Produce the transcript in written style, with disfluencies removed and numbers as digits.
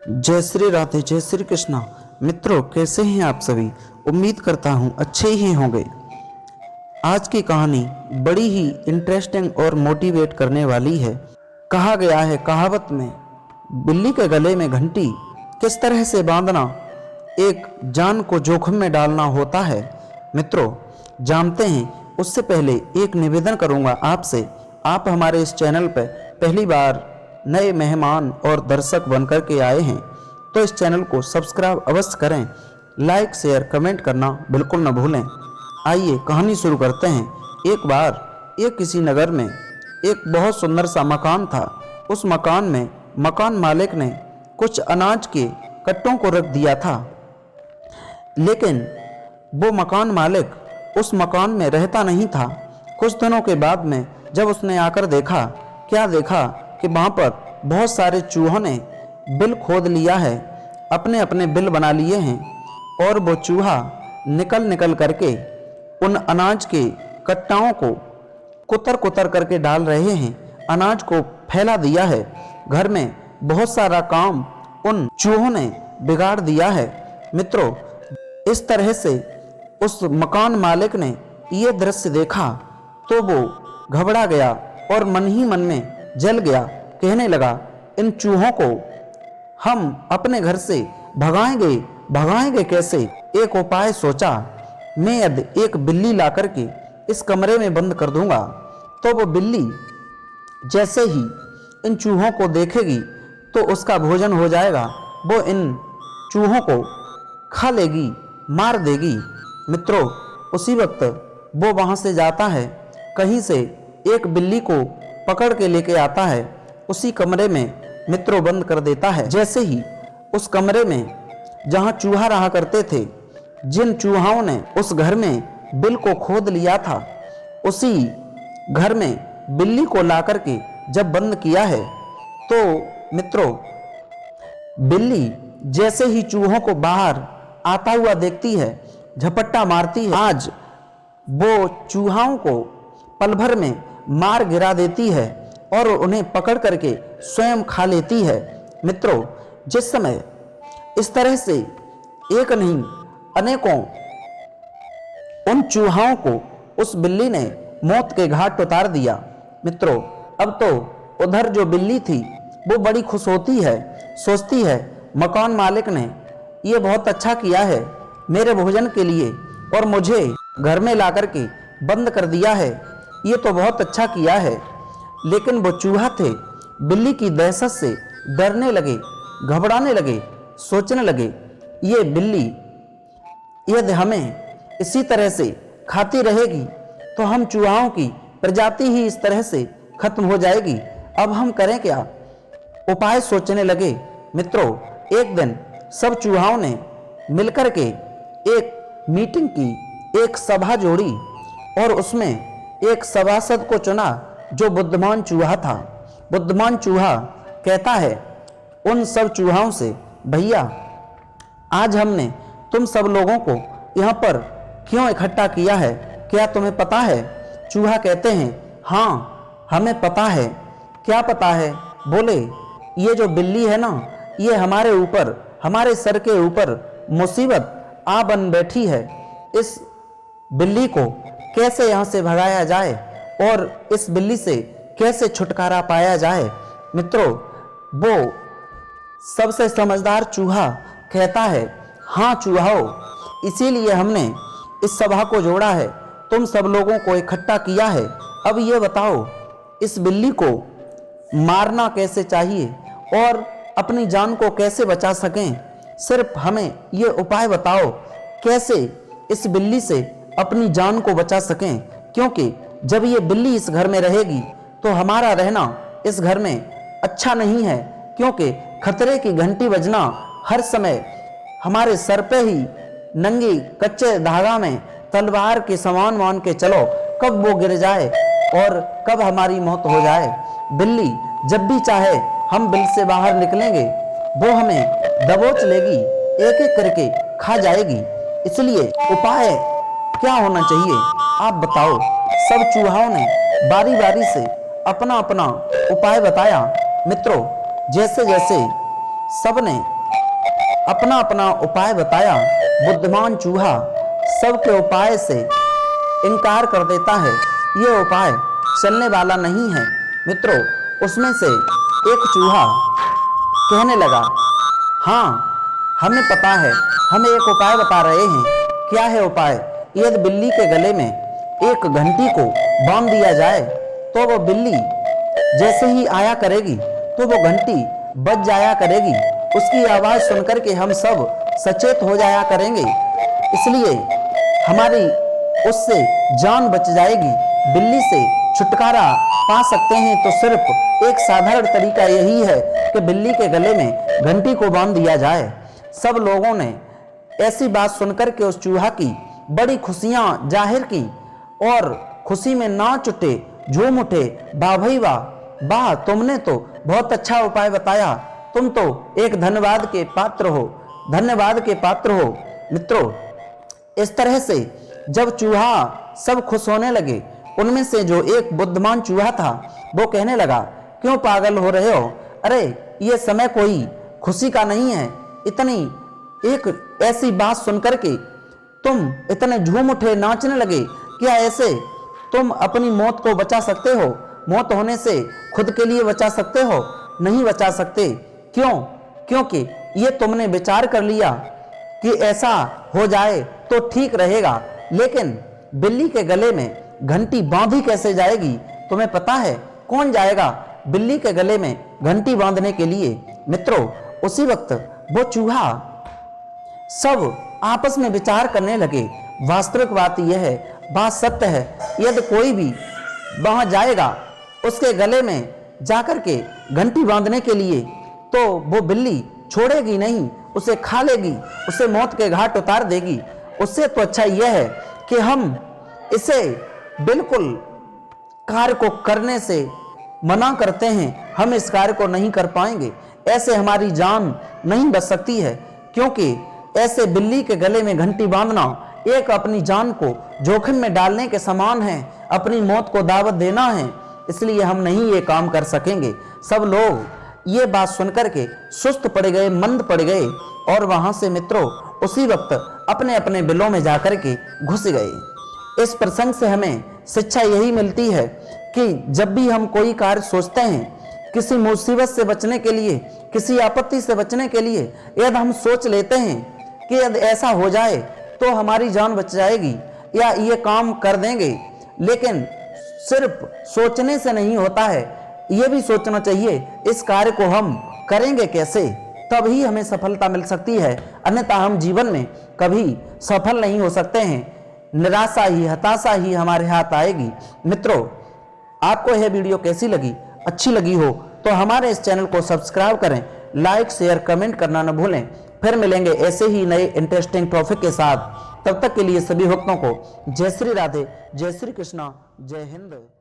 जय श्री राधे, जय श्री कृष्णा। मित्रों, कैसे हैं आप सभी? उम्मीद करता हूं अच्छे ही होंगे। आज की कहानी बड़ी ही इंटरेस्टिंग और मोटिवेट करने वाली है। कहा गया है कहावत में, बिल्ली के गले में घंटी किस तरह से बांधना एक जान को जोखिम में डालना होता है। मित्रों, जानते हैं उससे पहले एक निवेदन करूंगा आपसे। आप हमारे इस चैनल पर पहली बार नए मेहमान और दर्शक बनकर के आए हैं तो इस चैनल को सब्सक्राइब अवश्य करें। लाइक शेयर कमेंट करना बिल्कुल न भूलें। आइए कहानी शुरू करते हैं। एक बार एक किसी नगर में एक बहुत सुंदर सा मकान था। उस मकान में मकान मालिक ने कुछ अनाज के कट्टों को रख दिया था, लेकिन वो मकान मालिक उस मकान में रहता नहीं था। कुछ दिनों के बाद में जब उसने आकर देखा कि वहाँ पर बहुत सारे चूहों ने बिल खोद लिया है, अपने अपने बिल बना लिए हैं और वो चूहा निकल करके उन अनाज के कट्टाओं को कुतर करके डाल रहे हैं। अनाज को फैला दिया है। घर में बहुत सारा काम उन चूहों ने बिगाड़ दिया है। मित्रों, इस तरह से उस मकान मालिक ने ये दृश्य देखा तो वो घबरा गया और मन ही मन में जल गया। कहने लगा, इन चूहों को हम अपने घर से भगाएंगे कैसे? एक उपाय सोचा, मैं यदि एक बिल्ली ला करके इस कमरे में बंद कर दूंगा तो वो बिल्ली जैसे ही इन चूहों को देखेगी तो उसका भोजन हो जाएगा। वो इन चूहों को खा लेगी, मार देगी। मित्रों, उसी वक्त वो वहाँ से जाता है, कहीं से एक बिल्ली को पकड़ के लेके आता है, उसी कमरे में मित्रों बंद कर देता है। जैसे ही उस कमरे में जहाँ चूहा रहा करते थे, जिन चूहाओं ने उस घर में बिल को खोद लिया था, उसी घर में बिल्ली को ला करके जब बंद किया है तो मित्रों बिल्ली जैसे ही चूहों को बाहर आता हुआ देखती है, झपट्टा मारती है। आज वो चूहाओं को पल भर में मार गिरा देती है और उन्हें पकड़ करके स्वयं खा लेती है। मित्रों, जिस समय इस तरह से एक नहीं अनेकों उन चूहाओं को उस बिल्ली ने मौत के घाट उतार दिया। मित्रों, अब तो उधर जो बिल्ली थी वो बड़ी खुश होती है, सोचती है मकान मालिक ने ये बहुत अच्छा किया है मेरे भोजन के लिए और मुझे घर में ला करके बंद कर दिया है, ये तो बहुत अच्छा किया है। लेकिन वो चूहा थे बिल्ली की दहशत से डरने लगे, घबराने लगे, सोचने लगे, ये बिल्ली यदि हमें इसी तरह से खाती रहेगी तो हम चूहाओं की प्रजाति ही इस तरह से खत्म हो जाएगी। अब हम करें क्या? उपाय सोचने लगे। मित्रों, एक दिन सब चूहाओं ने मिलकर के एक मीटिंग की, एक सभा जोड़ी और उसमें एक सभासद को चुना जो बुद्धिमान चूहा था। बुद्धिमान चूहा कहता है उन सब चूहाओं से, भैया आज हमने तुम सब लोगों को यहाँ पर क्यों इकट्ठा किया है, क्या तुम्हें पता है? चूहा कहते हैं, हाँ हमें पता है। क्या पता है? बोले, ये जो बिल्ली है ना, ये हमारे ऊपर, हमारे सर के ऊपर मुसीबत आ बन बैठी है। इस बिल्ली को कैसे यहाँ से भगाया जाए और इस बिल्ली से कैसे छुटकारा पाया जाए? मित्रों, वो सबसे समझदार चूहा कहता है, हाँ चूहाओ, इसीलिए हमने इस सभा को जोड़ा है, तुम सब लोगों को इकट्ठा किया है। अब ये बताओ इस बिल्ली को मारना कैसे चाहिए और अपनी जान को कैसे बचा सकें? सिर्फ हमें ये उपाय बताओ कैसे इस बिल्ली से अपनी जान को बचा सकें, क्योंकि जब ये बिल्ली इस घर में रहेगी तो हमारा रहना इस घर में अच्छा नहीं है, क्योंकि खतरे की घंटी बजना हर समय हमारे सर पे ही नंगी कच्चे धागा में तलवार के समान मान के चलो, कब वो गिर जाए और कब हमारी मौत हो जाए। बिल्ली जब भी चाहे हम बिल से बाहर निकलेंगे वो हमें दबोच लेगी, एक एक करके खा जाएगी। इसलिए उपाय क्या होना चाहिए आप बताओ? सब चूहाओं ने बारी बारी से अपना अपना उपाय बताया। मित्रों, जैसे जैसे सब ने अपना अपना उपाय बताया। बुद्धिमान चूहा सबके उपाय से इनकार कर देता है, ये उपाय चलने वाला नहीं है। मित्रों, उसमें से एक चूहा कहने लगा, हाँ हमें पता है, हमें एक उपाय बता रहे हैं। क्या है उपाय? यदि बिल्ली के गले में एक घंटी को बांध दिया जाए तो वो बिल्ली जैसे ही आया करेगी तो वो घंटी बज जाया करेगी। उसकी आवाज सुनकर के हम सब सचेत हो जाया करेंगे, इसलिए हमारी उससे जान बच जाएगी। बिल्ली से छुटकारा पा सकते हैं तो सिर्फ एक साधारण तरीका यही है कि बिल्ली के गले में घंटी को बांध दिया जाए। सब लोगों ने ऐसी बात सुनकर के उस चूहा की बड़ी खुशियां जाहिर की और खुशी में नाच उठे, झूम उठे। वाह भाई वाह, वाह तुमने तो बहुत अच्छा उपाय बताया, तुम तो एक धन्यवाद के पात्र हो, धन्यवाद के पात्र हो। मित्रों, इस तरह से जब चूहा सब खुश होने लगे, उनमें से जो एक बुद्धिमान चूहा था वो कहने लगा, क्यों पागल हो रहे हो? अरे ये समय कोई खुशी का नहीं है। इतनी एक ऐसी बात सुनकर के तुम इतने झूम उठे, नाचने लगे। क्या ऐसे तुम अपनी मौत को बचा सकते हो? मौत होने से खुद के लिए बचा सकते हो? नहीं बचा सकते। क्यों? क्योंकि ये तुमने विचार कर लिया कि ऐसा हो जाए तो ठीक रहेगा, लेकिन बिल्ली के गले में घंटी बांधी कैसे जाएगी? तुम्हें पता है कौन जाएगा बिल्ली के गले में घंटी बांधने के लिए? मित्रों, उसी वक्त वो चूहा सब आपस में विचार करने लगे। वास्तविक बात यह है, बात सत्य है, यदि कोई भी वहां जाएगा उसके गले में जाकर के घंटी बांधने के लिए तो वो बिल्ली छोड़ेगी नहीं, उसे खा लेगी, उसे मौत के घाट उतार देगी। उससे तो अच्छा यह है कि हम इसे बिल्कुल कार्य को करने से मना करते हैं, हम इस कार्य को नहीं कर पाएंगे, ऐसे हमारी जान नहीं बच सकती है। क्योंकि ऐसे बिल्ली के गले में घंटी बांधना एक अपनी जान को जोखिम में डालने के समान है, अपनी मौत को दावत देना है, इसलिए हम नहीं ये काम कर सकेंगे। सब लोग ये बात सुनकर के सुस्त पड़ गए, मंद पड़ गए और वहां से मित्रों उसी वक्त अपने अपने बिलों में जाकर के घुस गए। इस प्रसंग से हमें शिक्षा यही मिलती है कि जब भी हम कोई कार्य सोचते हैं, किसी मुसीबत से बचने के लिए, किसी आपत्ति से बचने के लिए, यदि हम सोच लेते हैं कि यदि ऐसा हो जाए तो हमारी जान बच जाएगी या ये काम कर देंगे, लेकिन सिर्फ सोचने से नहीं होता है, ये भी सोचना चाहिए इस कार्य को हम करेंगे कैसे, तभी हमें सफलता मिल सकती है, अन्यथा हम जीवन में कभी सफल नहीं हो सकते हैं। निराशा ही, हताशा ही हमारे हाथ आएगी। मित्रों, आपको यह वीडियो कैसी लगी? अच्छी लगी हो तो हमारे इस चैनल को सब्सक्राइब करें, लाइक शेयर कमेंट करना न भूलें। फिर मिलेंगे ऐसे ही नए इंटरेस्टिंग टॉपिक के साथ। तब तक के लिए सभी भक्तों को जय श्री राधे, जय श्री कृष्णा, जय हिंद।